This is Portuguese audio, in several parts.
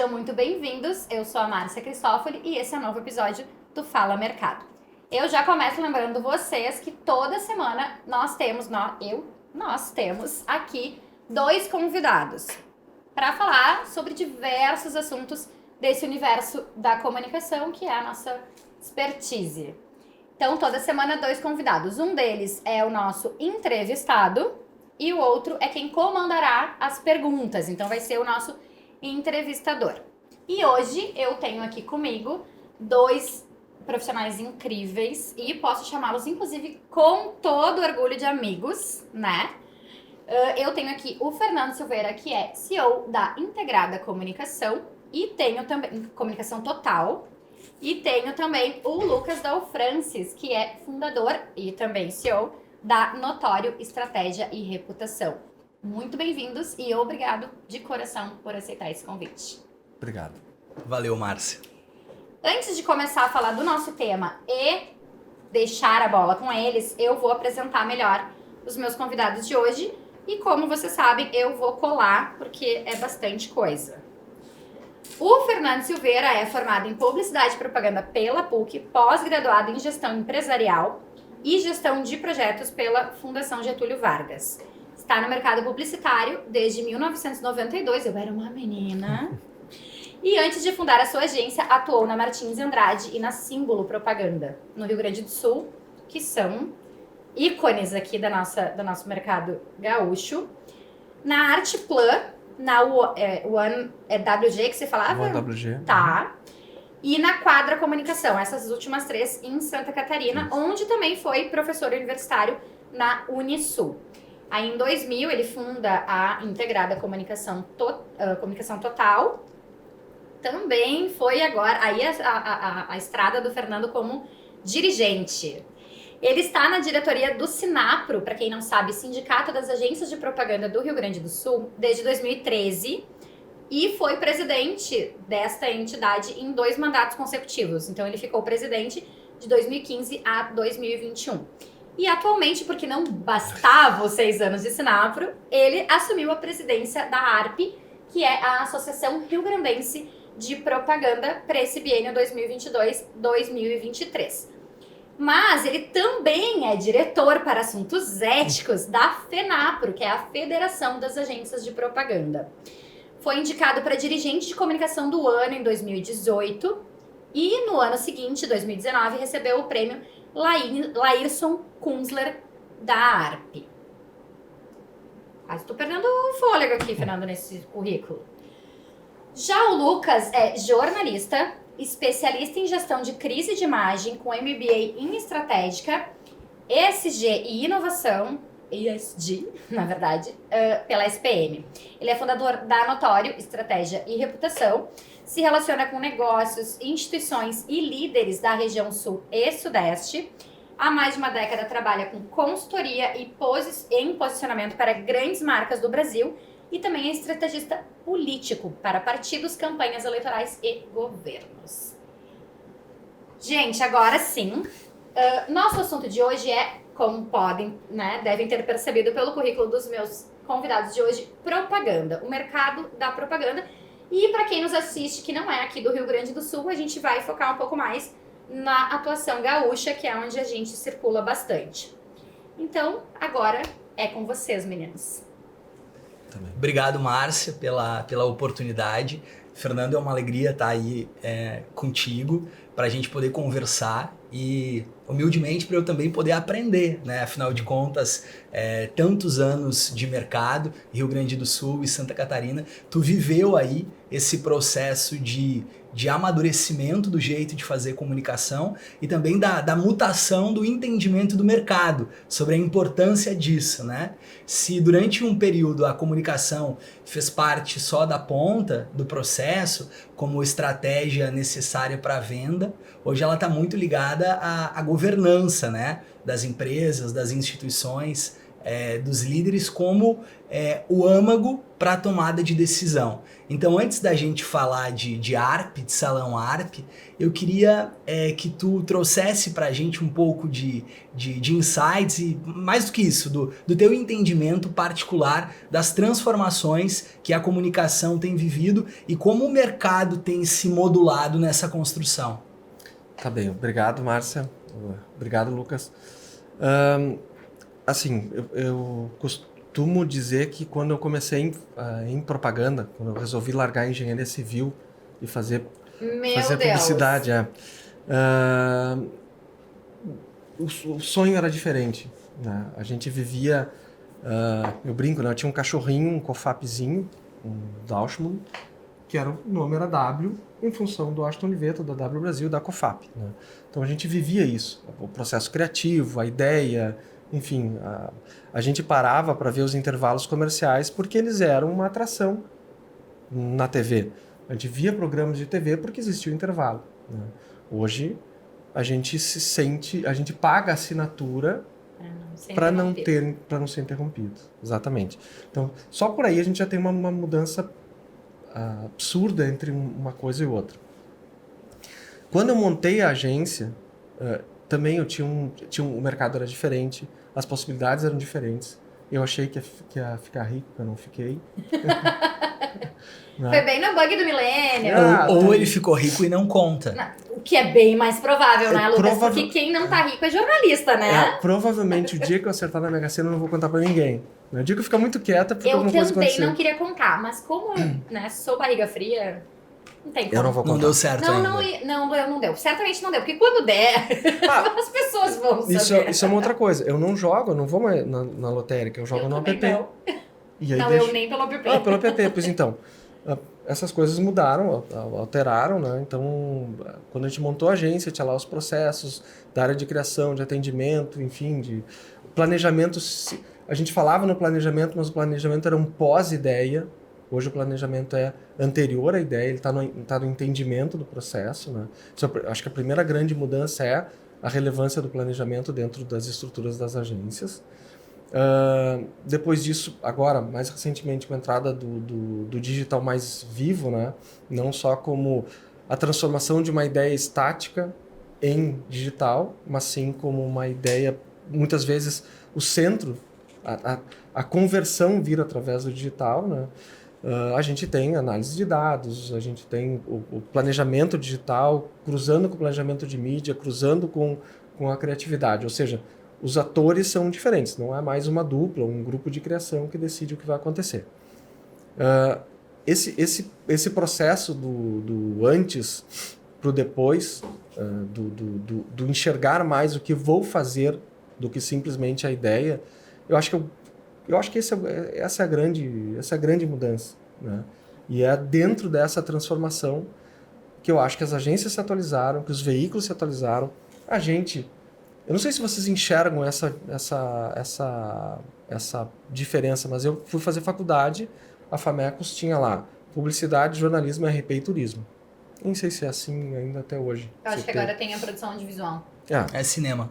Sejam muito bem-vindos, eu sou a Márcia Cristófoli e esse é o um novo episódio do Fala Mercado. Eu já começo lembrando vocês que toda semana nós temos aqui 2 convidados para falar sobre diversos assuntos desse universo da comunicação, que é a nossa expertise. Então, toda semana 2 convidados. Um deles é o nosso entrevistado e o outro é quem comandará as perguntas. Então, vai ser o nosso entrevistador. E hoje eu tenho aqui comigo 2 profissionais incríveis e posso chamá-los, inclusive, com todo orgulho de amigos, né? Eu tenho aqui o Fernando Silveira, que é CEO da Integrada Comunicação e tenho também Comunicação Total. E tenho também o Lucas Dal Francis, que é fundador e também CEO da Notório Estratégia e Reputação. Muito bem-vindos e obrigado de coração por aceitar esse convite. Obrigado. Valeu, Márcia. Antes de começar a falar do nosso tema e deixar a bola com eles, eu vou apresentar melhor os meus convidados de hoje. E como vocês sabem, eu vou colar porque é bastante coisa. O Fernando Silveira é formado em Publicidade e Propaganda pela PUC, pós-graduado em Gestão Empresarial e Gestão de Projetos pela Fundação Getúlio Vargas. Está no mercado publicitário desde 1992, eu era uma menina. E antes de fundar a sua agência, atuou na Martins Andrade e na Símbolo Propaganda, no Rio Grande do Sul, que são ícones aqui do nosso mercado gaúcho. Na Artplan, na One WG, que você falava? One WG. Tá. E na Quadra Comunicação, essas últimas 3 em Santa Catarina, onde também foi professor universitário na Unisul. Aí em 2000 ele funda a Integrada Comunicação Total. Também foi agora aí a estrada do Fernando como dirigente. Ele está na diretoria do Sinapro, para quem não sabe, Sindicato das Agências de Propaganda do Rio Grande do Sul, desde 2013, e foi presidente desta entidade em 2 mandatos consecutivos. Então ele ficou presidente de 2015 a 2021. E atualmente, porque não bastava os 6 anos de Sinapro, ele assumiu a presidência da ARP, que é a Associação Rio Grandense de Propaganda, para esse biênio 2022-2023. Mas ele também é diretor para assuntos éticos da FENAPRO, que é a Federação das Agências de Propaganda. Foi indicado para dirigente de comunicação do ano em 2018 e no ano seguinte, 2019, recebeu o prêmio Laírson Kunzler da ARP. Quase estou perdendo o fôlego aqui, Fernando, nesse currículo. Já o Lucas é jornalista, especialista em gestão de crise de imagem com MBA em estratégica, ESG e inovação, ESG, na verdade, pela SPM. Ele é fundador da Notório Estratégia e Reputação, se relaciona com negócios, instituições e líderes da região sul e sudeste. Há mais de uma década trabalha com consultoria e em posicionamento para grandes marcas do Brasil e também é estrategista político para partidos, campanhas eleitorais e governos. Gente, agora sim, nosso assunto de hoje é, como devem ter percebido pelo currículo dos meus convidados de hoje, propaganda, o mercado da propaganda. E para quem nos assiste, que não é aqui do Rio Grande do Sul, a gente vai focar um pouco mais na atuação gaúcha, que é onde a gente circula bastante. Então, agora é com vocês, meninos. Também. Obrigado, Márcia, pela oportunidade. Fernando, é uma alegria estar aí contigo para a gente poder conversar e, humildemente, para eu também poder aprender, né? Afinal de contas, tantos anos de mercado, Rio Grande do Sul e Santa Catarina, tu viveu aí esse processo de amadurecimento do jeito de fazer comunicação e também da mutação do entendimento do mercado, sobre a importância disso, né? Se durante um período a comunicação fez parte só da ponta do processo, como estratégia necessária para a venda, hoje ela está muito ligada à governança, né? Das empresas, das instituições dos líderes como o âmago para a tomada de decisão. Então, antes da gente falar de ARP, de Salão ARP, eu queria que tu trouxesse para a gente um pouco de insights e, mais do que isso, do teu entendimento particular das transformações que a comunicação tem vivido e como o mercado tem se modulado nessa construção. Tá bem, obrigado, Márcia. Obrigado, Lucas. Assim, eu costumo dizer que quando eu comecei em propaganda, quando eu resolvi largar a engenharia civil e fazer publicidade, o sonho era diferente, né? A gente vivia, eu brinco, né? Eu tinha um cachorrinho, um cofapzinho, um Dachshund, que o nome era W, em função do Ashton Oliveto, da W Brasil, da COFAP, né? Então a gente vivia isso, o processo criativo, a ideia, enfim, a gente parava para ver os intervalos comerciais porque eles eram uma atração na TV. A gente via programas de TV porque existia o intervalo, né? Hoje a gente a gente paga a assinatura para não ser interrompido. Exatamente. Então, só por aí a gente já tem uma mudança absurda entre uma coisa e outra. Quando eu montei a agência, também eu o mercado era diferente, as possibilidades eram diferentes. Eu achei que ia ficar rico, eu não fiquei. Foi bem no bug do milênio. Ou ele ficou rico e não conta. O que é bem mais provável, né, Lucas? Porque quem não tá rico é jornalista, né? Provavelmente o dia que eu acertar na Mega Sena eu não vou contar pra ninguém. O dia que eu ficar muito quieta porque alguma coisa aconteceu. Eu também não queria contar, mas como sou barriga fria, não tem como. Eu não vou contar. Não deu certo Não deu. Certamente não deu, porque quando der, as pessoas vão saber. Isso é uma outra coisa. Eu não vou mais na lotérica, eu jogo no app. E aí eu nem pelo app. Pelo app, pois então. Essas coisas mudaram, alteraram, né? Então, quando a gente montou a agência, tinha lá os processos da área de criação, de atendimento, enfim, de planejamento. A gente falava no planejamento, mas o planejamento era um pós-ideia. Hoje o planejamento é anterior à ideia, ele está no entendimento do processo, né? Acho que a primeira grande mudança é a relevância do planejamento dentro das estruturas das agências. Depois disso, agora, mais recentemente, com a entrada do digital mais vivo, né? Não só como a transformação de uma ideia estática em digital, mas sim como uma ideia, muitas vezes, o centro, a conversão vir através do digital, né? A gente tem análise de dados, a gente tem o planejamento digital cruzando com o planejamento de mídia, cruzando com a criatividade, ou seja, os atores são diferentes, não é mais uma dupla, um grupo de criação que decide o que vai acontecer. Esse processo do antes para o depois, do enxergar mais o que vou fazer do que simplesmente a ideia, eu acho que essa é a grande mudança, né? E é dentro dessa transformação que eu acho que as agências se atualizaram, que os veículos se atualizaram, eu não sei se vocês enxergam essa diferença, mas eu fui fazer faculdade, a Famecos tinha lá publicidade, jornalismo, RP e turismo. Nem sei se é assim ainda até hoje. Eu acho que agora tem a produção audiovisual. É cinema.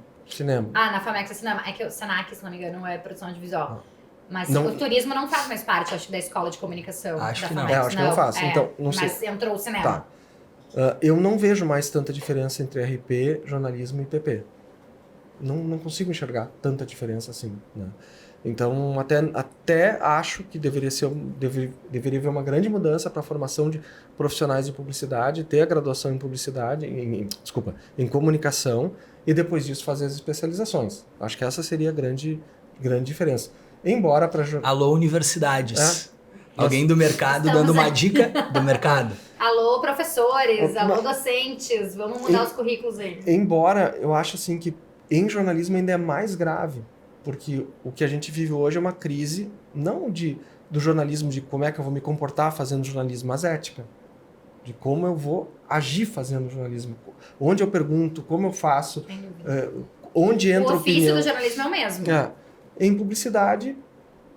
Na Famex é cinema. É que o Senac, se não me engano, é produção audiovisual. Mas o turismo não faz mais parte, acho, da escola de comunicação. Acho que da não. Famex. Acho que não faz. Então, não sei. Mas entrou o cinema. Tá. Eu não vejo mais tanta diferença entre RP, jornalismo e PP. Não consigo enxergar tanta diferença assim, né? Então, até acho que deveria haver uma grande mudança para a formação de profissionais de publicidade, ter a graduação em publicidade, em comunicação, e depois disso fazer as especializações. Acho que essa seria a grande diferença. Embora para... Alô, universidades. Alguém do mercado dando uma dica do mercado. Alô, professores, alô, docentes, vamos mudar os currículos aí. Embora eu acho assim que em jornalismo ainda é mais grave, porque o que a gente vive hoje é uma crise, não do jornalismo, de como é que eu vou me comportar fazendo jornalismo, mas ética. De como eu vou agir fazendo jornalismo. Onde eu pergunto, como eu faço, onde entra a opinião. O ofício do jornalismo é o mesmo. Em publicidade,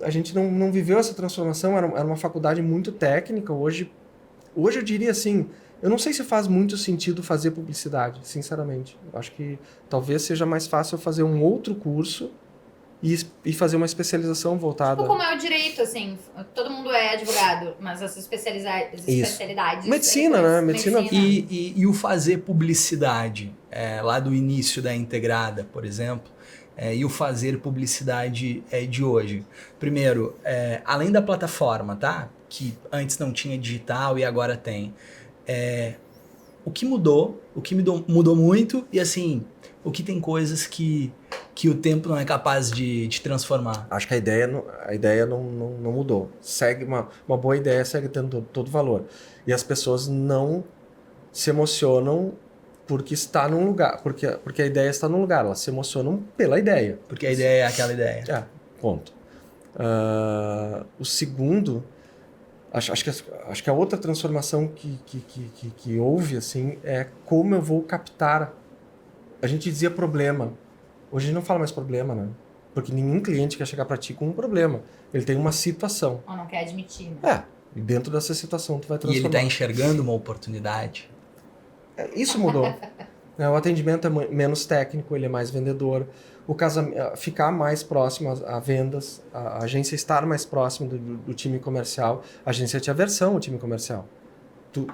a gente não viveu essa transformação, era uma faculdade muito técnica. Hoje eu diria assim, eu não sei se faz muito sentido fazer publicidade, sinceramente. Eu acho que talvez seja mais fácil eu fazer um outro curso e fazer uma especialização voltada... Tipo, como é o direito, assim, todo mundo é advogado, mas as especialidades... Medicina, né? Medicina. E o fazer publicidade, lá do início da integrada, por exemplo, e o fazer publicidade de hoje. Primeiro, além da plataforma, tá? Que antes não tinha digital e agora tem. O que mudou muito e assim, o que tem coisas que o tempo não é capaz de transformar. Acho que a ideia não mudou. Segue uma boa ideia, segue tendo todo valor. E as pessoas não se emocionam porque está num lugar, porque a ideia está num lugar, elas se emocionam pela ideia. Porque a ideia é aquela ideia. Ponto. O segundo, acho que a outra transformação que houve assim, é como eu vou captar. A gente dizia problema. Hoje a gente não fala mais problema, né? Porque nenhum cliente quer chegar para ti com um problema. Ele tem uma situação. Ou não quer admitir, né? E dentro dessa situação tu vai transformar. E ele está enxergando uma oportunidade. Isso mudou. O atendimento é menos técnico, ele é mais vendedor. Ficar mais próximo a vendas, a agência estar mais próximo do time comercial. A agência tinha aversão ao time comercial. Tu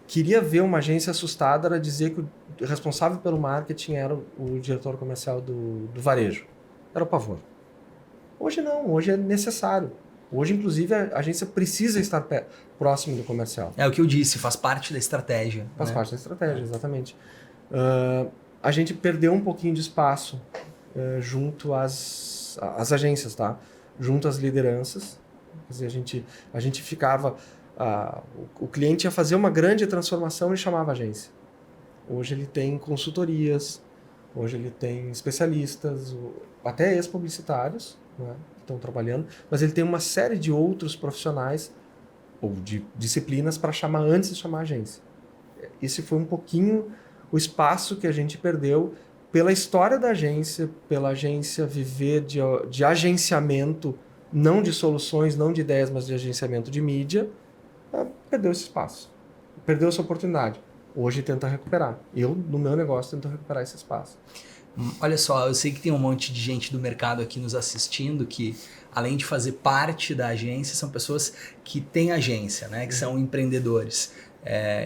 queria ver uma agência assustada, era dizer que o responsável pelo marketing era o diretor comercial do varejo. Era o pavor. Hoje não, hoje é necessário. Hoje, inclusive, a agência precisa estar próximo do comercial. É o que eu disse, faz parte da estratégia. Faz parte da estratégia, exatamente. A gente perdeu um pouquinho de espaço junto às agências, tá? Junto às lideranças. Quer dizer, a gente ficava... o cliente ia fazer uma grande transformação e chamava a agência. Hoje ele tem consultorias, hoje ele tem especialistas, até ex-publicitários, né, que estão trabalhando, mas ele tem uma série de outros profissionais ou de disciplinas para chamar antes de chamar a agência. Esse foi um pouquinho o espaço que a gente perdeu pela história da agência, pela agência viver de agenciamento, não de soluções, não de ideias, mas de agenciamento de mídia. Perdeu esse espaço, perdeu essa oportunidade. Hoje tenta recuperar. Eu, no meu negócio, tento recuperar esse espaço. Olha só, eu sei que tem um monte de gente do mercado aqui nos assistindo que, além de fazer parte da agência, são pessoas que têm agência, né? Que são empreendedores.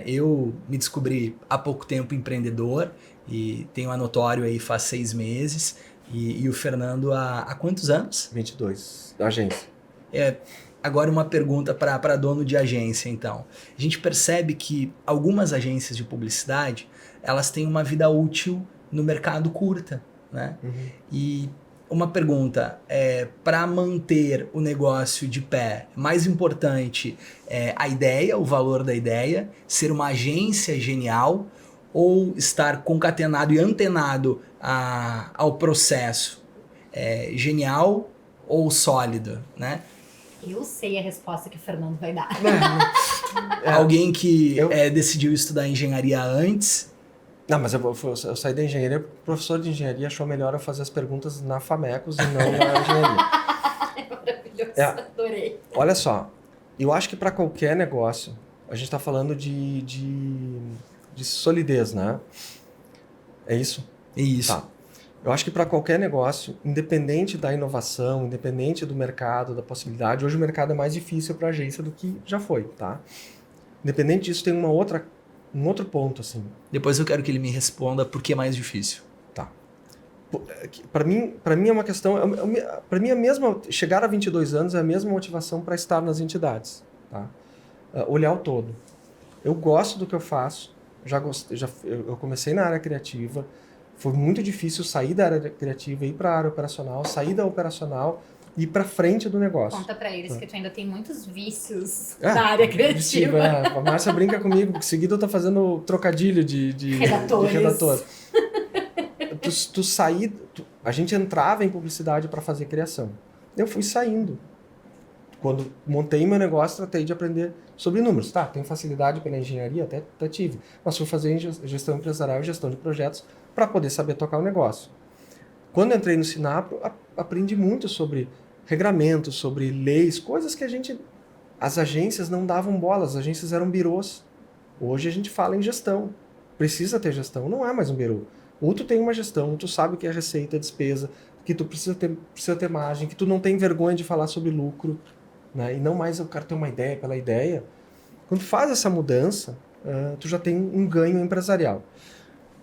Eu me descobri há pouco tempo empreendedor e tenho a Notório aí faz 6 meses. E o Fernando há quantos anos? 22, da agência. Agora uma pergunta para dono de agência, então. A gente percebe que algumas agências de publicidade, elas têm uma vida útil no mercado curta, né? Uhum. E uma pergunta, para manter o negócio de pé, mais importante a ideia, o valor da ideia, ser uma agência genial ou estar concatenado e antenado ao processo? Genial ou sólido, né? Eu sei a resposta que o Fernando vai dar. Alguém que decidiu estudar engenharia antes. Não, mas eu saí da engenharia, o professor de engenharia achou melhor eu fazer as perguntas na Famecos e não na engenharia. Maravilhoso, adorei. Olha só, eu acho que para qualquer negócio, a gente está falando de solidez, né? É isso? É isso. Tá. Eu acho que para qualquer negócio, independente da inovação, independente do mercado, da possibilidade, hoje o mercado é mais difícil para a agência do que já foi, tá? Independente disso, tem um outro ponto, assim. Depois eu quero que ele me responda por que é mais difícil. Tá. Para mim é uma questão... Para mim, chegar a 22 anos é a mesma motivação para estar nas entidades, tá? Olhar o todo. Eu gosto do que eu faço, eu comecei na área criativa. Foi muito difícil sair da área criativa, ir para a área operacional, sair da operacional e ir para frente do negócio. Conta para eles que tu ainda tem muitos vícios na área criativa. A Márcia brinca comigo, porque seguida eu tô fazendo trocadilho de redator. A gente entrava em publicidade para fazer criação. Eu fui saindo. Quando montei meu negócio, tratei de aprender sobre números. Tá, tenho facilidade pela engenharia, até tive. Mas fui fazer gestão empresarial e gestão de projetos para poder saber tocar o negócio. Quando entrei no Sinapro, aprendi muito sobre regramentos, sobre leis, coisas que as agências não davam bola, as agências eram birôs. Hoje a gente fala em gestão. Precisa ter gestão, não é mais um birô. Ou tu tem uma gestão, tu sabe o que é receita, despesa, que tu precisa ter margem, que tu não tem vergonha de falar sobre lucro, né? E não mais eu quero ter uma ideia pela ideia. Quando tu faz essa mudança, tu já tem um ganho empresarial.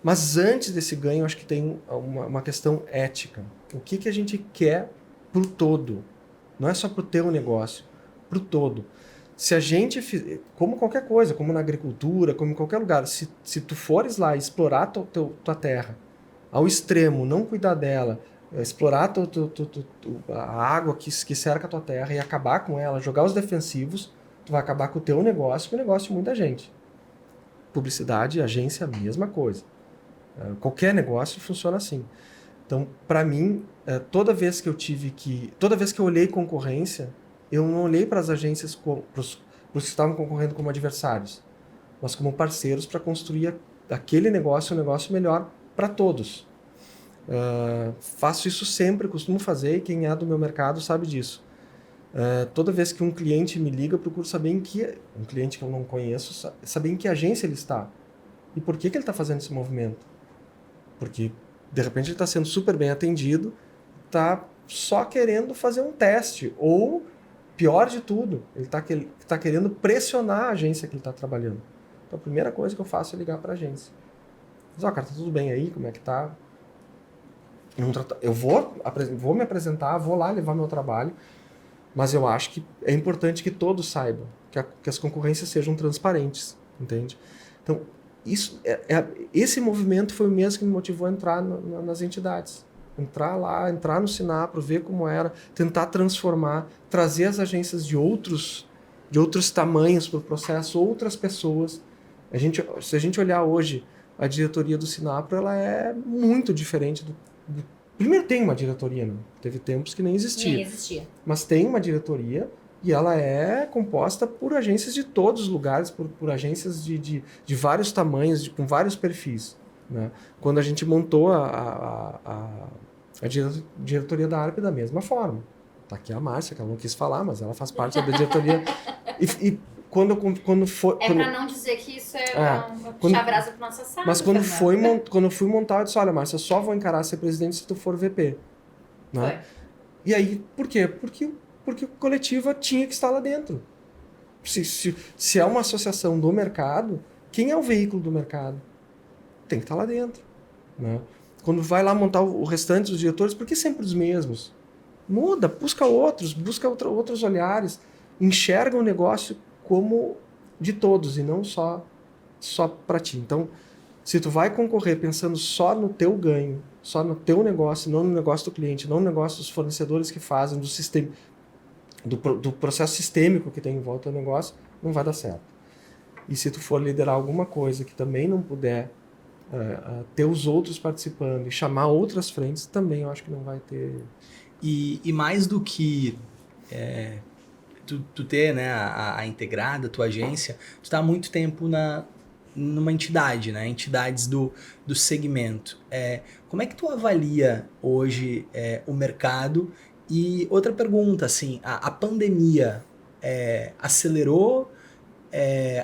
Mas antes desse ganho, eu acho que tem uma questão ética. O que a gente quer pro todo? Não é só pro teu negócio, pro todo. Se a gente, como qualquer coisa, como na agricultura, como em qualquer lugar, se tu fores lá explorar tua terra ao extremo, não cuidar dela, explorar a água que cerca a tua terra e acabar com ela, jogar os defensivos, tu vai acabar com o teu negócio, com o negócio de muita gente. Publicidade, agência, mesma coisa. Qualquer negócio funciona assim. Então, para mim, toda vez que eu olhei concorrência, eu não olhei para as agências, para os que estavam concorrendo como adversários, mas como parceiros para construir aquele negócio, um negócio melhor para todos. Faço isso sempre, costumo fazer, e quem é do meu mercado sabe disso. Toda vez que um cliente me liga, eu procuro saber um cliente que eu não conheço, saber em que agência ele está. E por que ele está fazendo esse movimento? Porque, de repente, ele está sendo super bem atendido, está só querendo fazer um teste. Ou, pior de tudo, ele está querendo pressionar a agência que ele está trabalhando. Então, a primeira coisa que eu faço é ligar para a agência. Diz, cara, tá tudo bem aí? Como é que tá? Eu vou me apresentar, vou lá levar meu trabalho, mas eu acho que é importante que todos saibam, que as concorrências sejam transparentes, entende? Então, esse movimento foi o mesmo que me motivou a entrar nas entidades. Entrar no Sinapro, ver como era, tentar transformar, trazer as agências de outros tamanhos para o processo, outras pessoas. Se a gente olhar hoje, a diretoria do Sinapro, ela é muito diferente Primeiro tem uma diretoria, não? Teve tempos que nem existia. Nem existia. Mas tem uma diretoria e ela é composta por agências de todos os lugares, por agências de vários tamanhos, com vários perfis, né? Quando a gente montou a diretoria da ARP da mesma forma. Tá aqui a Márcia, que ela não quis falar, mas ela faz parte da diretoria. E quando foi... para não dizer que isso é uma puxa-brasa para nossa sala. Mas quando eu fui montar, eu disse, olha, Márcia, eu só vou encarar ser presidente se tu for VP. Né? E aí, por quê? Porque a coletiva tinha que estar lá dentro. Se é uma associação do mercado, quem é o veículo do mercado? Tem que estar lá dentro. Né? Quando vai lá montar o restante dos diretores, por que sempre os mesmos? Muda, busca outros olhares, enxerga o negócio como de todos e não só para ti. Então, se tu vai concorrer pensando só no teu ganho, só no teu negócio, não no negócio do cliente, não no negócio dos fornecedores que fazem, do sistema, do processo sistêmico que tem em volta do negócio, não vai dar certo. E se tu for liderar alguma coisa que também não puder ter os outros participando e chamar outras frentes, também eu acho que não vai ter... E mais do que tu ter, né, a integrada, a tua agência, tu tá há muito tempo numa entidade, né? Entidades do segmento. Como é que tu avalia hoje o mercado? E outra pergunta, assim, a pandemia acelerou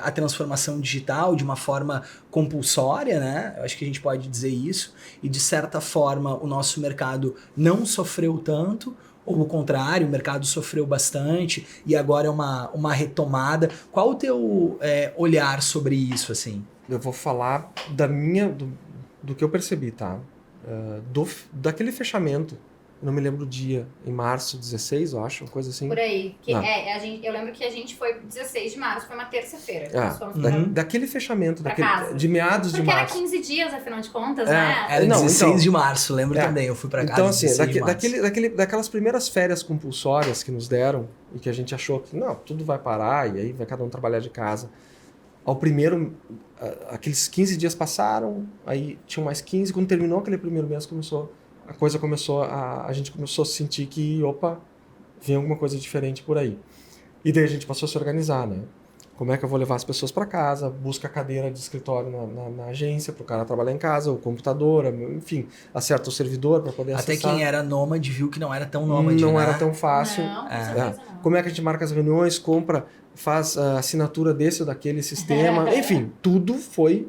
a transformação digital de uma forma compulsória, né? Eu acho que a gente pode dizer isso. E, de certa forma, o nosso mercado não sofreu tanto, ou o contrário, o mercado sofreu bastante e agora é uma retomada. Qual o teu olhar sobre isso, assim? Eu vou falar do que eu percebi, tá? Daquele fechamento, eu não me lembro o dia, em março 16, eu acho, uma coisa assim. Por aí. Eu lembro que a gente foi 16 de março, foi uma terça-feira. Daquele fechamento, casa. De meados de março. Porque era 15 dias, afinal de contas, né? Era 16 de março, lembro também, eu fui pra casa. Então, assim, daquelas primeiras férias compulsórias que nos deram, e que a gente achou que, não, tudo vai parar, e aí vai cada um trabalhar de casa. Aqueles 15 dias passaram, aí tinham mais 15, quando terminou aquele primeiro mês, a gente começou a sentir que, vem alguma coisa diferente por aí. E daí a gente passou a se organizar, né? Como é que eu vou levar as pessoas para casa? Busca a cadeira de escritório na agência para o cara trabalhar em casa, o computador, enfim, acerta o servidor para poder acessar. Até quem era nômade viu que não era tão nômade, Não né? era tão fácil. Não, com certeza não. Como é que a gente marca as reuniões, faz a assinatura desse ou daquele sistema, enfim, tudo foi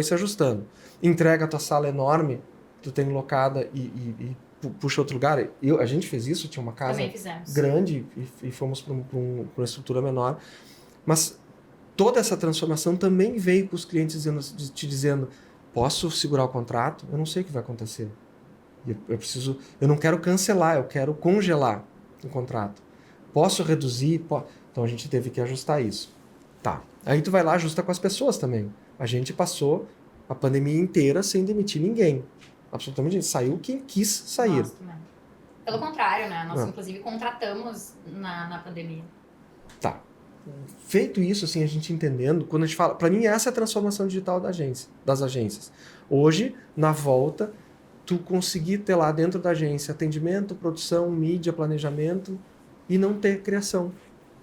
se ajustando. Entrega a tua sala enorme, tu tem locada e puxa outro lugar. A gente fez isso, tinha uma casa Também fizemos. grande e fomos para uma estrutura menor. Mas toda essa transformação também veio com os clientes te dizendo, posso segurar o contrato? Eu não sei o que vai acontecer. Eu não quero cancelar, eu quero congelar o contrato. Posso reduzir? Então a gente teve que ajustar isso. Tá. Aí tu vai lá, ajusta com as pessoas também. A gente passou a pandemia inteira sem demitir ninguém. Absolutamente. Saiu quem quis sair. Nós também. Pelo contrário, né? Nós, Não. inclusive, contratamos na pandemia. Tá. Feito isso, assim, a gente entendendo, quando a gente fala... Para mim, essa é a transformação digital das agências. Hoje, na volta, tu conseguir ter lá dentro da agência atendimento, produção, mídia, planejamento e não ter criação,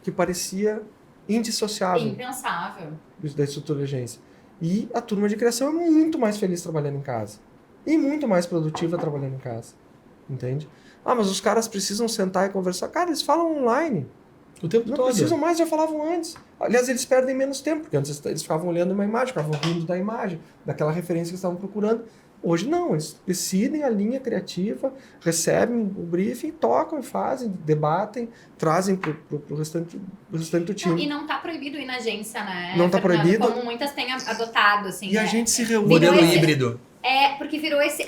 que parecia indissociável Impensável. da estrutura da agência. E a turma de criação é muito mais feliz trabalhando em casa. E muito mais produtiva trabalhando em casa. Entende? Ah, mas os caras precisam sentar e conversar. Cara, eles falam online. O tempo Não todo. precisam mais, já falavam antes. Aliás, eles perdem menos tempo, porque antes eles ficavam olhando uma imagem, ficavam rindo da imagem, daquela referência que eles estavam procurando. Hoje não, eles decidem a linha criativa, recebem o briefing, tocam e fazem, debatem, trazem pro restante do time. E não tá proibido ir na agência, né? Não tá Fernando? proibido. Como muitas têm adotado, assim. E a gente se reúne. Modelo Virou esse- híbrido. Porque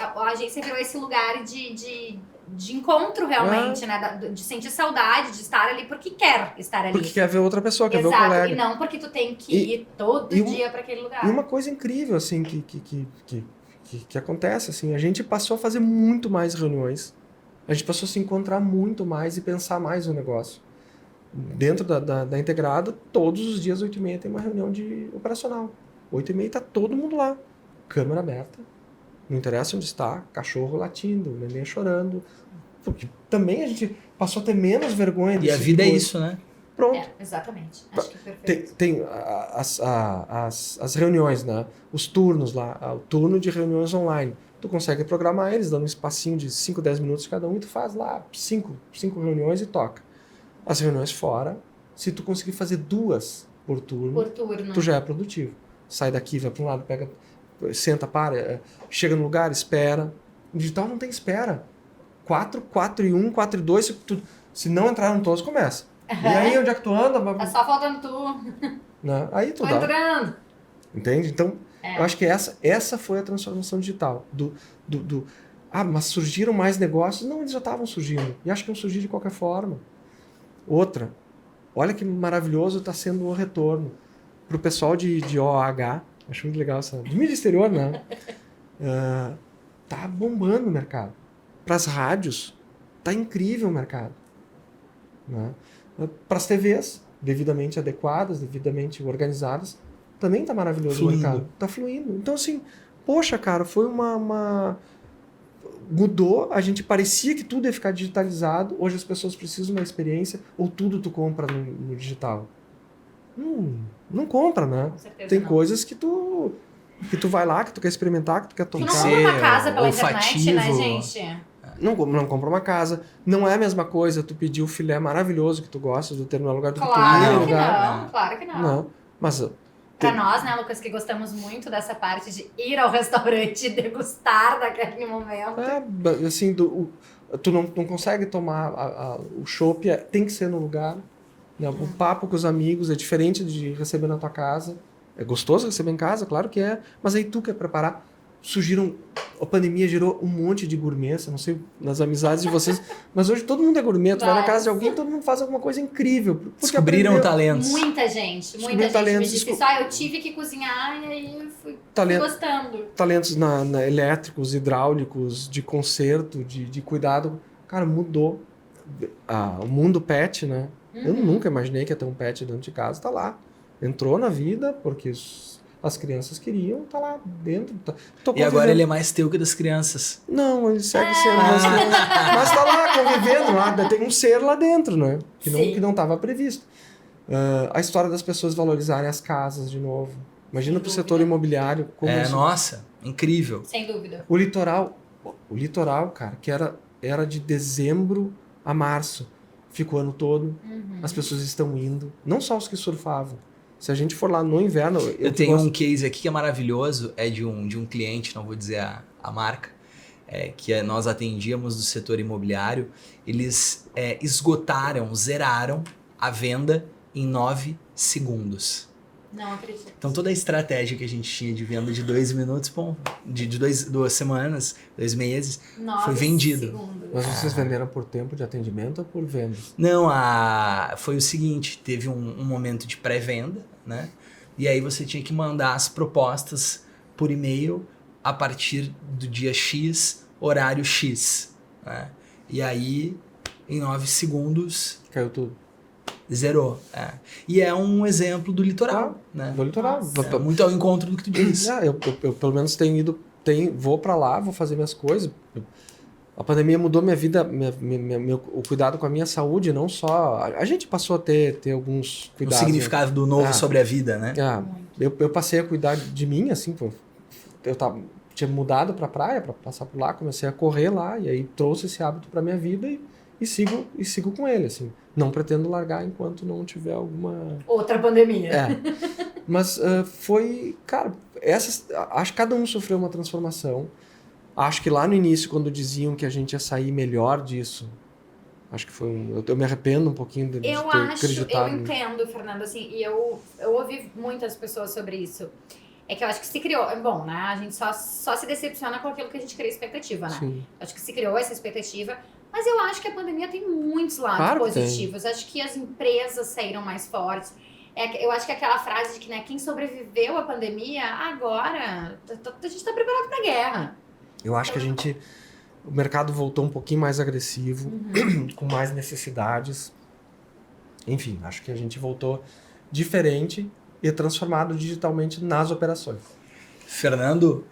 a agência virou esse lugar de encontro realmente, né? De sentir saudade de estar ali porque quer estar ali. Porque quer ver outra pessoa, quer ver o Exato, colega. e não porque tu tem que ir todo dia para aquele lugar. E uma coisa incrível, assim, que acontece, assim, a gente passou a fazer muito mais reuniões, a gente passou a se encontrar muito mais e pensar mais no negócio. Dentro da Integrada, todos os dias, 8h30, tem uma reunião de operacional. 8h30 tá todo mundo lá, câmera aberta, não interessa onde está, cachorro latindo, neném chorando, porque também a gente passou a ter menos vergonha E desse a vida é tipo de isso, né? Pronto. Exatamente. Acho que é perfeito. Tem as reuniões, né? Os turnos lá, o turno de reuniões online. Tu consegue programar eles, dando um espacinho de 5, 10 minutos cada um, e tu faz lá 5 reuniões e toca. As reuniões fora, se tu conseguir fazer 2 por turno, tu já é produtivo. Sai daqui, vai para um lado, pega, senta, chega no lugar, espera. No digital não tem espera. 4 e 1, 4 e 2, se não entraram todos, começa. E aí, onde é que tu anda? Tá só faltando tu. Né? Aí tu Tô dá. entrando. Entende? Então, eu acho que essa foi a transformação digital. Mas surgiram mais negócios? Não, eles já estavam surgindo. E acho que iam surgir de qualquer forma. Outra, olha que maravilhoso está sendo o retorno. Para o pessoal de OH, acho muito legal essa. De mídia exterior, né? Tá bombando o mercado. Para as rádios, tá incrível o mercado. Né? Para as TVs, devidamente adequadas, devidamente organizadas, também tá maravilhoso Fluindo. o mercado. Tá fluindo. Então, assim, poxa, cara, foi mudou, a gente parecia que tudo ia ficar digitalizado, hoje as pessoas precisam da experiência, ou tudo tu compra no digital. Não compra, né? Com certeza Tem não. coisas que tu vai lá, que tu quer experimentar, que tu quer Tu tocar. não Tem que compra uma ser casa pela internet, olfativo. né, gente? Não compra uma casa. Não é a mesma coisa tu pedir o filé maravilhoso que tu gosta do determinado lugar do que tu ir Claro no que lugar. não, claro que não. Não. Mas Pra nós, né, Lucas, que gostamos muito dessa parte de ir ao restaurante e degustar daquele momento. assim, tu não consegue tomar o chopp, tem que ser no lugar. Né? O papo com os amigos é diferente de receber na tua casa. É gostoso receber em casa, claro que é. Mas aí tu quer preparar. A pandemia gerou um monte de gourmets, não sei, nas amizades de vocês, mas hoje todo mundo é gourmet, tu vai na casa de alguém, todo mundo faz alguma coisa incrível. porque Descobriram aprendeu. talentos. Muita gente me talentos, disse isso. Eu tive que cozinhar e aí eu fui gostando. Talentos elétricos, hidráulicos, de conserto, de cuidado. Cara, mudou. O mundo pet, né? Eu nunca imaginei que ia ter um pet dentro de casa, tá lá. Entrou na vida, porque as crianças queriam, tá lá dentro. E agora ele é mais teu que das crianças. Não, ele segue sendo. Mas tá lá convivendo, lá, tem um ser lá dentro, né? Que não estava previsto. A história das pessoas valorizarem as casas de novo. Imagina pro setor imobiliário como isso. Nossa, incrível. Sem dúvida. O litoral, cara, que era de dezembro a março, ficou o ano todo. As pessoas estão indo, não só os que surfavam. Se a gente for lá no inverno... Eu tenho um case aqui que é maravilhoso, é de um cliente, não vou dizer a marca, que nós atendíamos do setor imobiliário, eles zeraram a venda em 9 segundos. Não acredito. Então toda a estratégia que a gente tinha de venda de 2 minutos, de 2 semanas, 2 meses, 9 foi vendido. segundos. Mas vocês venderam por tempo de atendimento ou por vendas? Não, foi o seguinte, teve um momento de pré-venda, né? E aí você tinha que mandar as propostas por e-mail a partir do dia X, horário X, né? E aí, em 9 segundos, Caiu tudo. zerou. E é um exemplo do litoral, né? Do litoral. É muito ao encontro do que tu disse. Eu pelo menos tenho ido, vou pra lá, vou fazer minhas coisas. A pandemia mudou minha vida, o cuidado com a minha saúde, não só... A gente passou a ter alguns O cuidados. significado do novo sobre a vida, né? Eu passei a cuidar de mim, assim, eu tinha mudado pra praia, pra passar por lá, comecei a correr lá, e aí trouxe esse hábito pra minha vida e sigo com ele, assim. Não pretendo largar enquanto não tiver alguma... Outra pandemia. Mas foi... Cara, acho que cada um sofreu uma transformação. Acho que lá no início, quando diziam que a gente ia sair melhor disso, acho que foi eu me arrependo um pouquinho de ter acreditado. Eu entendo, Fernando, assim, e eu ouvi muitas pessoas sobre isso. É que eu acho que se criou... Bom, né? A gente só se decepciona com aquilo que a gente cria expectativa, né? Sim. Acho que se criou essa expectativa... Mas eu acho que a pandemia tem muitos lados positivos. Acho que as empresas saíram mais fortes. Eu acho que aquela frase de que, né, quem sobreviveu à pandemia, agora a gente está preparado para a guerra. Eu acho que o mercado voltou um pouquinho mais agressivo, com mais necessidades. Enfim, acho que a gente voltou diferente e transformado digitalmente nas operações. Fernando,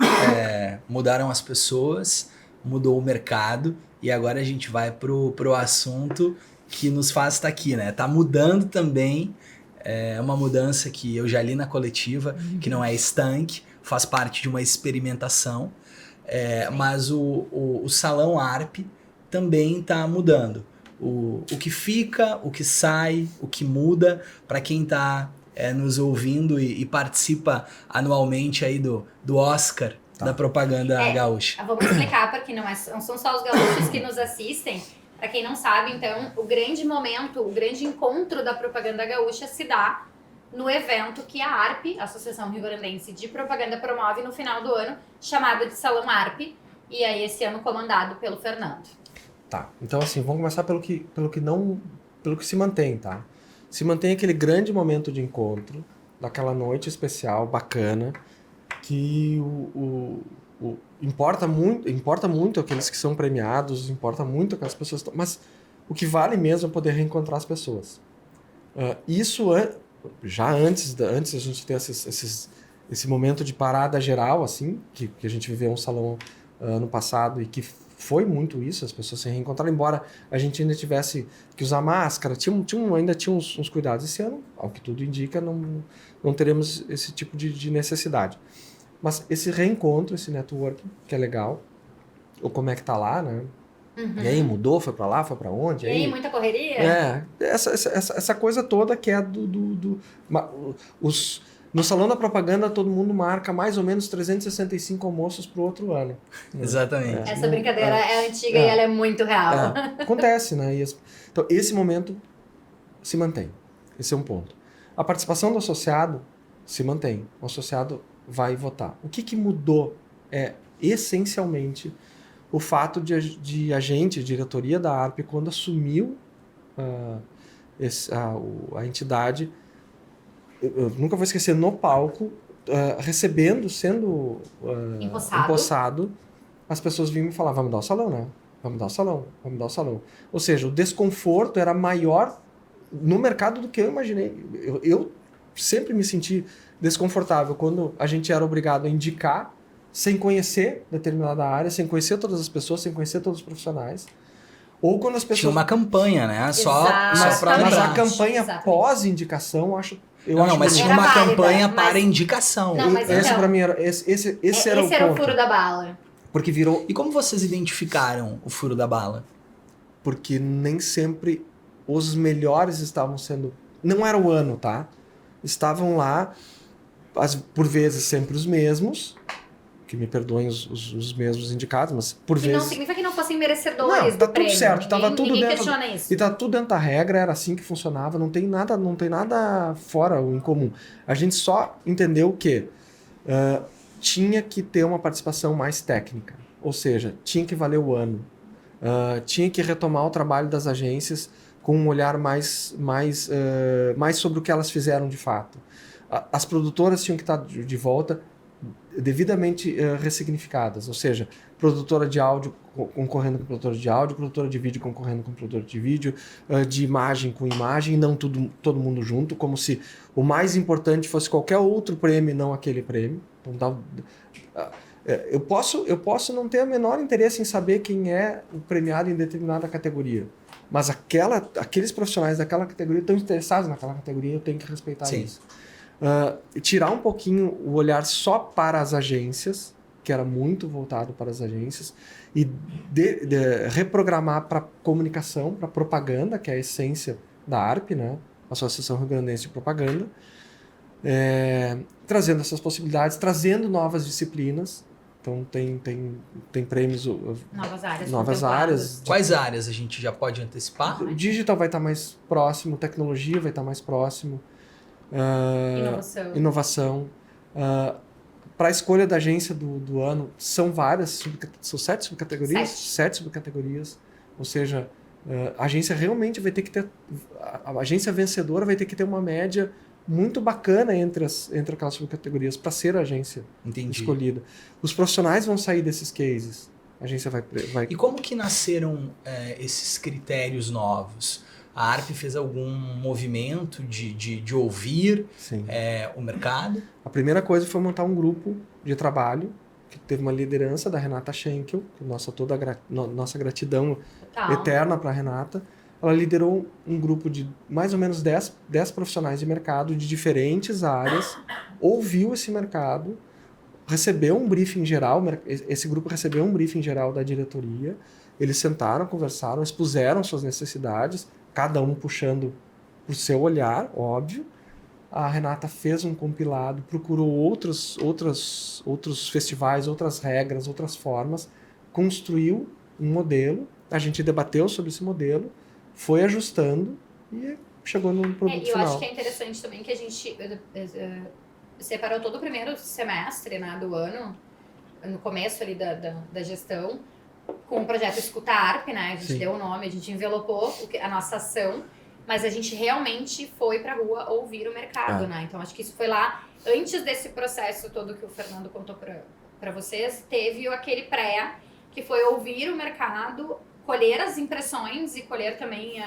mudaram as pessoas, mudou o mercado. E agora a gente vai pro assunto que nos faz estar aqui, né? Tá mudando também, é uma mudança que eu já li na coletiva, que não é estanque, faz parte de uma experimentação, mas o Salão ARP também tá mudando. O que fica, o que sai, o que muda, para quem tá nos ouvindo e participa anualmente aí do Oscar, da propaganda gaúcha. Vamos explicar, porque não são só os gaúchos que nos assistem. Para quem não sabe, então, o grande momento, o grande encontro da propaganda gaúcha se dá no evento que a ARP, a Associação Rio-Grandense de Propaganda, promove no final do ano, chamado de Salão ARP, e aí esse ano comandado pelo Fernando. Tá, então assim, vamos começar pelo que se mantém, tá? Se mantém aquele grande momento de encontro, daquela noite especial, bacana, que importa muito aqueles que são premiados, importa muito aquelas pessoas, mas o que vale mesmo é poder reencontrar as pessoas. Isso já antes a gente ter esse momento de parada geral, assim, que a gente viveu um salão no passado e que foi muito isso, as pessoas se reencontraram, embora a gente ainda tivesse que usar máscara, ainda tinha uns cuidados. Esse ano, ao que tudo indica, não teremos esse tipo de necessidade. Mas esse reencontro, esse networking, que é legal, ou como é que tá lá, né? E aí, mudou, foi pra lá, foi pra onde? E aí, muita correria? Essa coisa toda que é no Salão da Propaganda, todo mundo marca mais ou menos 365 almoços pro outro ano. Exatamente. Essa brincadeira é antiga e ela é muito real. Acontece, né? Então, esse momento se mantém. Esse é um ponto. A participação do associado se mantém. O associado vai votar. O que mudou é, essencialmente, o fato de a diretoria da ARP, quando assumiu a entidade, eu nunca vou esquecer, no palco, sendo empossado, as pessoas vinham me falar, vai mudar o salão, né? Vai mudar o salão, vai mudar o salão. Ou seja, o desconforto era maior no mercado do que eu imaginei. Eu sempre me senti desconfortável quando a gente era obrigado a indicar sem conhecer determinada área, sem conhecer todas as pessoas, sem conhecer todos os profissionais. Ou quando as pessoas... Tinha uma campanha, né? Mas a campanha pós-indicação, mas tinha uma campanha para indicação. Não, mas esse para mim era esse era o furo da bala. Porque virou... E como vocês identificaram o furo da bala? Porque nem sempre os melhores estavam sendo... Não era o ano, tá? Estavam lá, por vezes sempre os mesmos, que me perdoem os mesmos indicados, mas por E vezes... não significa que não fossem merecedores Não, tá do prêmio. tudo certo, tava tudo ninguém dentro... questiona isso. E tá tudo dentro da regra, era assim que funcionava, não tem nada fora o incomum. A gente só entendeu que tinha que ter uma participação mais técnica, ou seja, tinha que valer o ano, tinha que retomar o trabalho das agências com um olhar mais sobre o que elas fizeram de fato. As produtoras tinham que estar de volta devidamente ressignificadas, ou seja, produtora de áudio concorrendo com produtora de áudio, produtora de vídeo concorrendo com produtora de vídeo, de imagem com imagem, e não todo mundo junto, como se o mais importante fosse qualquer outro prêmio e não aquele prêmio. Então, eu posso não ter o menor interesse em saber quem é o premiado em determinada categoria, mas aqueles profissionais daquela categoria estão interessados naquela categoria, eu tenho que respeitar Sim. isso. Tirar um pouquinho o olhar só para as agências, que era muito voltado para as agências, e reprogramar para comunicação, para propaganda, que é a essência da ARP, né? Associação Rio Grandense de Propaganda, trazendo essas possibilidades, trazendo novas disciplinas. Então tem prêmios... Novas áreas. Quais áreas a gente já pode antecipar? O digital vai estar mais próximo, tecnologia vai estar mais próximo. Inovação. Para a escolha da agência do ano, são várias, são 7 subcategorias? 7 subcategorias. Ou seja, a agência realmente vai ter que ter... A agência vencedora vai ter que ter uma média muito bacana entre aquelas subcategorias para ser a agência escolhida. Os profissionais vão sair desses cases. A agência vai... E como que nasceram esses critérios novos? A ARP fez algum movimento de ouvir o mercado? A primeira coisa foi montar um grupo de trabalho que teve uma liderança da Renata Schenkel, nossa gratidão eterna para a Renata. Ela liderou um grupo de mais ou menos 10 profissionais de mercado de diferentes áreas, ouviu esse mercado, recebeu um briefing geral, esse grupo recebeu um briefing geral da diretoria, eles sentaram, conversaram, expuseram suas necessidades, cada um puxando para o seu olhar, óbvio. A Renata fez um compilado, procurou outros festivais, outras regras, outras formas, construiu um modelo, a gente debateu sobre esse modelo, foi ajustando e chegou no produto final. Eu acho que é interessante também que a gente separou todo o primeiro semestre, né, do ano, no começo ali da gestão, com o projeto Escuta ARP, né? A gente deu o nome, a gente envelopou a nossa ação, mas a gente realmente foi pra rua ouvir o mercado, né? Então acho que isso foi lá, antes desse processo todo que o Fernando contou pra vocês, teve aquele pré, que foi ouvir o mercado, colher as impressões e colher também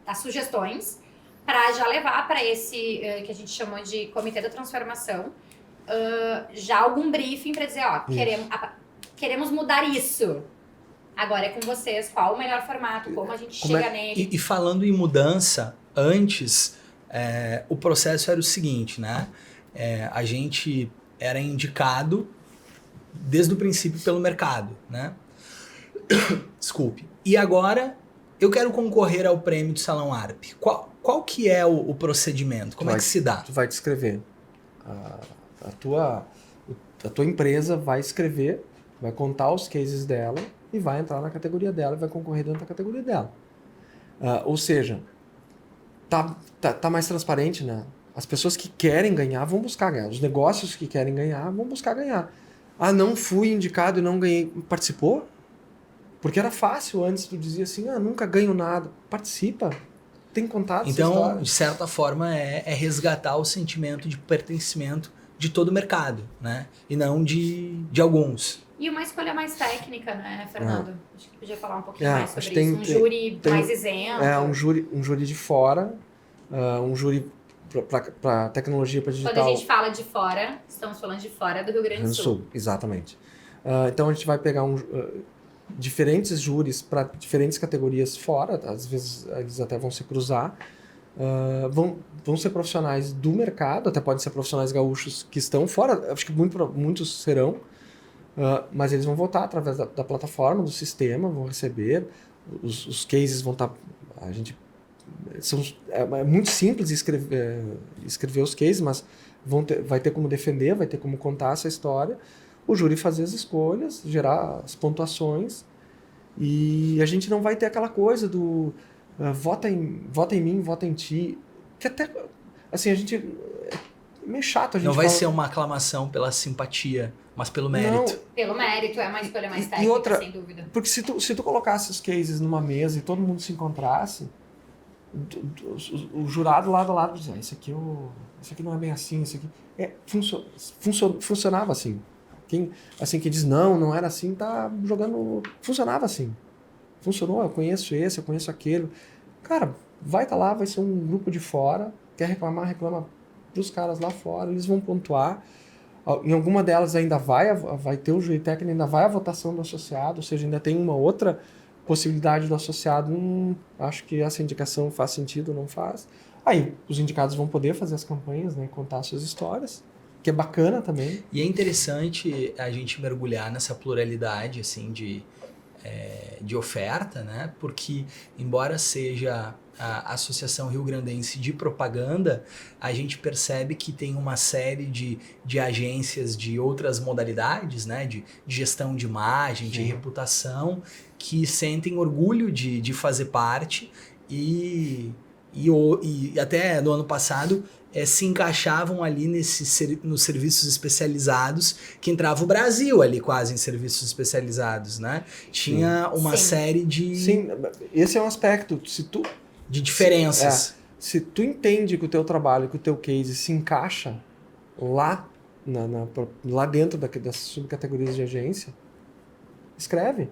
as sugestões, para já levar para esse que a gente chamou de Comitê da Transformação, já algum briefing para dizer, ó, queremos mudar isso. Agora é com vocês, qual o melhor formato, como a gente chega nele. E falando em mudança, antes, o processo era o seguinte, né? A gente era indicado desde o princípio pelo mercado, né? Desculpe. E agora eu quero concorrer ao prêmio do Salão ARP. Qual que é o procedimento? Como é que se dá? Tu vai descrever. A tua empresa vai escrever, vai contar os cases dela e vai entrar na categoria dela e vai concorrer dentro da categoria dela. Ou seja, tá mais transparente, né? As pessoas que querem ganhar vão buscar ganhar. Os negócios que querem ganhar vão buscar ganhar. Não fui indicado e não ganhei. Participou? Porque era fácil antes, tu dizia assim, nunca ganho nada. Participa. Tem contato. Então, de certa forma, é resgatar o sentimento de pertencimento de todo o mercado, né? E não de alguns. E uma escolha mais técnica, né, Fernando? Acho que podia falar um pouquinho mais sobre isso. Tem, um júri mais isento. Um júri de fora, um júri para tecnologia, para digital. Quando a gente fala de fora, estamos falando de fora do Rio Grande do Sul. Exatamente. Então a gente vai pegar diferentes júris para diferentes categorias fora, às vezes eles até vão se cruzar. Vão ser profissionais do mercado, até podem ser profissionais gaúchos que estão fora, acho que muitos serão. Mas eles vão votar através da plataforma, do sistema, vão receber, os cases vão estar... É muito simples escrever os cases, mas vai ter como defender, vai ter como contar essa história. o júri fazer as escolhas, gerar as pontuações, e a gente não vai ter aquela coisa do vota em mim, vota em ti, que até, assim, a gente... É meio chato a gente Não vai fala- ser uma aclamação pela simpatia, mas pelo mérito. Pelo mérito, é uma escolha mais E técnica, outra- sem dúvida. Porque se tu colocasse os cases numa mesa e todo mundo se encontrasse, o jurado lado a lado dizia, isso aqui não é bem assim, isso aqui... Funcionava assim. Quem que diz, não era assim, tá jogando... Funcionava assim. Funcionou, eu conheço esse, eu conheço aquele. Cara, vai estar lá, vai ser um grupo de fora, quer reclamar, reclama pros caras lá fora, eles vão pontuar. Em alguma delas ainda vai ter o júri técnico, ainda vai a votação do associado, ou seja, ainda tem uma outra possibilidade do associado, acho que essa indicação faz sentido ou não faz. Aí os indicados vão poder fazer as campanhas, né, contar suas histórias, que é bacana também. E é interessante a gente mergulhar nessa pluralidade assim de oferta, né? Porque embora seja a Associação Rio Grandense de Propaganda, a gente percebe que tem uma série de agências de outras modalidades, né? De gestão de imagem, de reputação, que sentem orgulho de fazer parte e até no ano passado se encaixavam ali nos serviços especializados, que entrava o Brasil ali quase em serviços especializados, né? Tinha uma Sim. série de Sim, esse é um aspecto. de diferenças. Se tu entende que o teu trabalho, que o teu case se encaixa lá, lá dentro das subcategorias de agência, escreve.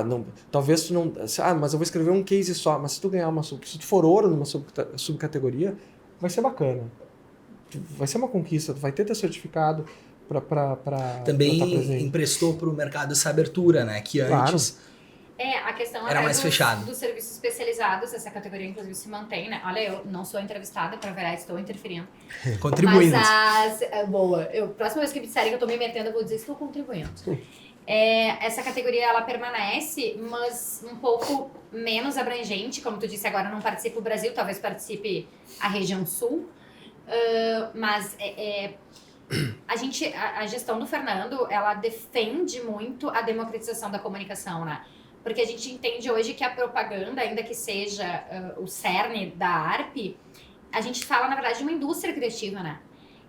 Não, talvez tu não... mas eu vou escrever um case só. Mas se tu ganhar se tu for ouro numa subcategoria, vai ser bacana. Vai ser uma conquista. Tu vai ter teu certificado para Também emprestou para o mercado essa abertura, né? Que antes... A questão Era mais fechado. dos serviços especializados, essa categoria inclusive se mantém, né? Olha, eu não sou entrevistada, para ver, estou interferindo. Contribuindo. Mas boa. Próxima vez que me disserem que eu estou me metendo, eu vou dizer estou contribuindo. Essa categoria, ela permanece, mas um pouco menos abrangente, como tu disse, agora não participa o Brasil, talvez participe a região sul, mas a gestão do Fernando, ela defende muito a democratização da comunicação, né? Porque a gente entende hoje que a propaganda, ainda que seja o cerne da ARP, a gente fala, na verdade, de uma indústria criativa, né?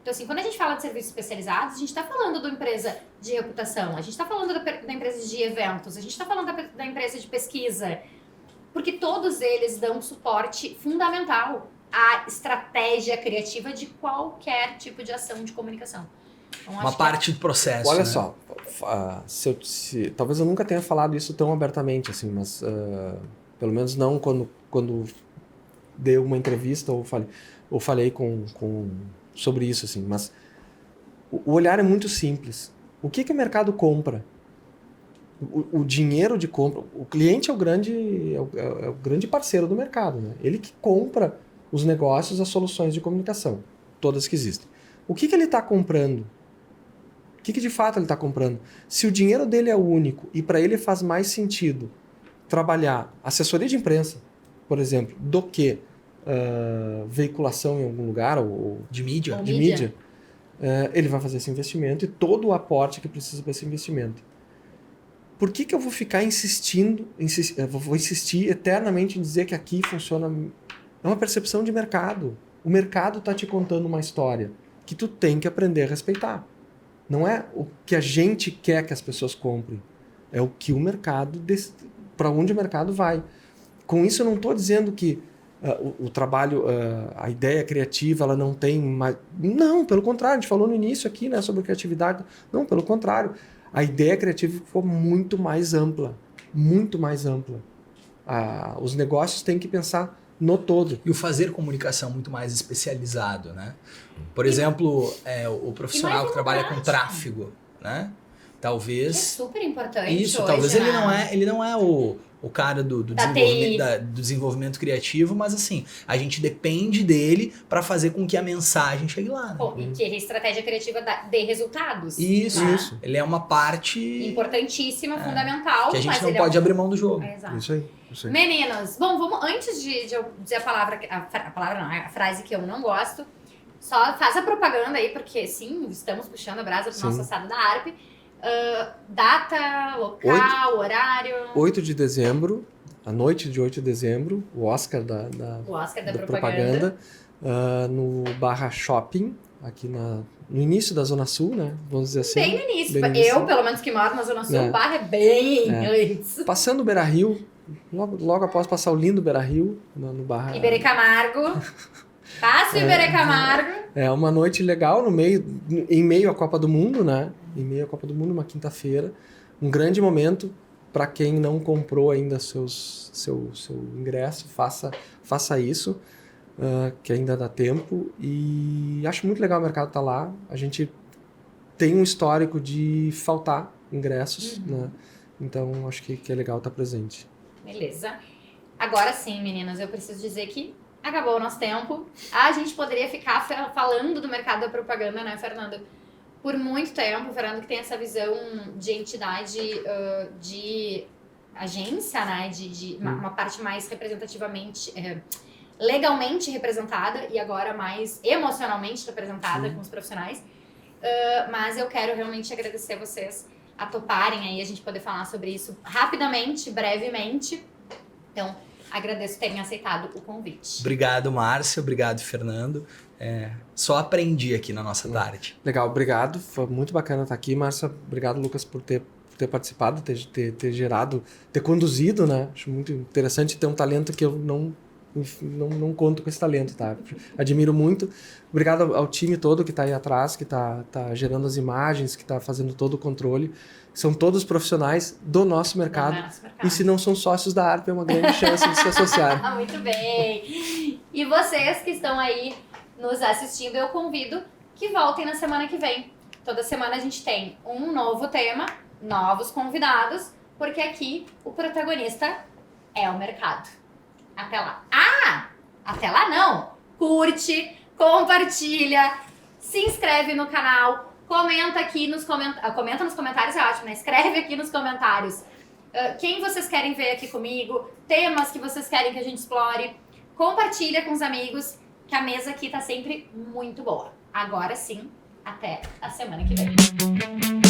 Então, assim, quando a gente fala de serviços especializados, a gente está falando da empresa de reputação, a gente está falando da empresa de eventos, a gente está falando da empresa de pesquisa, porque todos eles dão suporte fundamental à estratégia criativa de qualquer tipo de ação de comunicação. Então, Uma parte do processo. Olha né? só, talvez eu nunca tenha falado isso tão abertamente, assim, mas pelo menos não quando dei uma entrevista ou falei sobre isso, assim, mas o olhar é muito simples. O que o mercado compra? O dinheiro de compra, o cliente é o grande parceiro do mercado, né? Ele que compra os negócios, as soluções de comunicação, todas que existem. O que ele está comprando? O que de fato ele está comprando? Se o dinheiro dele é único e para ele faz mais sentido trabalhar assessoria de imprensa, por exemplo, do que veiculação em algum lugar ou De mídia. Ou de mídia, ele vai fazer esse investimento e todo o aporte que precisa para esse investimento. Por que eu vou ficar vou insistir eternamente em dizer que aqui funciona? É uma percepção de mercado. O mercado está te contando uma história que tu tem que aprender a respeitar. Não é o que a gente quer que as pessoas comprem. É o que o mercado... para onde o mercado vai. Com isso, eu não estou dizendo que o trabalho, a ideia criativa, ela não tem mais... Não, pelo contrário. A gente falou no início aqui, né, sobre criatividade. Não, pelo contrário. A ideia criativa ficou muito mais ampla. Muito mais ampla. Os negócios têm que pensar no todo. E o fazer comunicação muito mais especializado, né? Por exemplo, o profissional que trabalha com tráfego, né? É Talvez... super importante Isso, hoje, talvez né? ele não é o cara do desenvolvimento criativo, mas assim, a gente depende dele para fazer com que a mensagem chegue lá. Né? Bom, e que a estratégia criativa dê resultados. Isso, né? isso. Ele é uma parte importantíssima, fundamental. que a gente mas não ele pode abrir mão do jogo. Exato. Isso aí. Meninos, bom, vamos antes de eu dizer a frase que eu não gosto, Só faz a propaganda aí, porque sim, estamos puxando a brasa pro nosso assado da ARP. Data, local, horário. 8 de dezembro, a noite de 8 de dezembro, o Oscar O Oscar da propaganda, no Barra Shopping, aqui no início da Zona Sul, né? Vamos dizer assim. Bem no início. Bem no início. Eu, pelo menos que moro na Zona Sul, o bar é bem antes. Passando o Beira-Rio, logo após passar o lindo Beira-Rio, no Barra... Iberê Camargo. Passa o Iberê Camargo. É uma noite legal em meio à Copa do Mundo, né? Em meio à Copa do Mundo, uma quinta-feira. Um grande momento para quem não comprou ainda seu ingresso, faça isso, que ainda dá tempo. E acho muito legal o mercado estar lá. A gente tem um histórico de faltar ingressos, né? Então acho que é legal estar presente. Beleza. Agora sim, meninas, eu preciso dizer que acabou o nosso tempo. A gente poderia ficar falando do mercado da propaganda, né, Fernando? Por muito tempo. O Fernando que tem essa visão de entidade, de agência, né? De uma parte mais representativamente, legalmente representada e agora mais emocionalmente representada com os profissionais. Mas eu quero realmente agradecer a vocês a toparem aí, a gente poder falar sobre isso rapidamente, brevemente. Então, agradeço terem aceitado o convite. Obrigado, Márcia. Obrigado, Fernando. Só aprendi aqui na nossa tarde. Legal, obrigado. Foi muito bacana estar aqui, Márcia. Obrigado, Lucas, por ter participado, ter gerado, ter conduzido, né? Acho muito interessante ter um talento que eu não conto com esse talento, tá? Admiro muito. Obrigado ao time todo que está aí atrás, que tá gerando as imagens, que está fazendo todo o controle. São todos profissionais do nosso mercado. E se não são sócios da ARP, é uma grande chance de se associar. Muito bem. E vocês que estão aí nos assistindo, eu convido que voltem na semana que vem. Toda semana a gente tem um novo tema, novos convidados, porque aqui o protagonista é o mercado. Até lá. Até lá não! Curte, compartilha, se inscreve no canal, comenta aqui nos comentários. Comenta nos comentários é ótimo, né? Escreve aqui nos comentários quem vocês querem ver aqui comigo, temas que vocês querem que a gente explore. Compartilha com os amigos, que a mesa aqui tá sempre muito boa. Agora sim, até a semana que vem.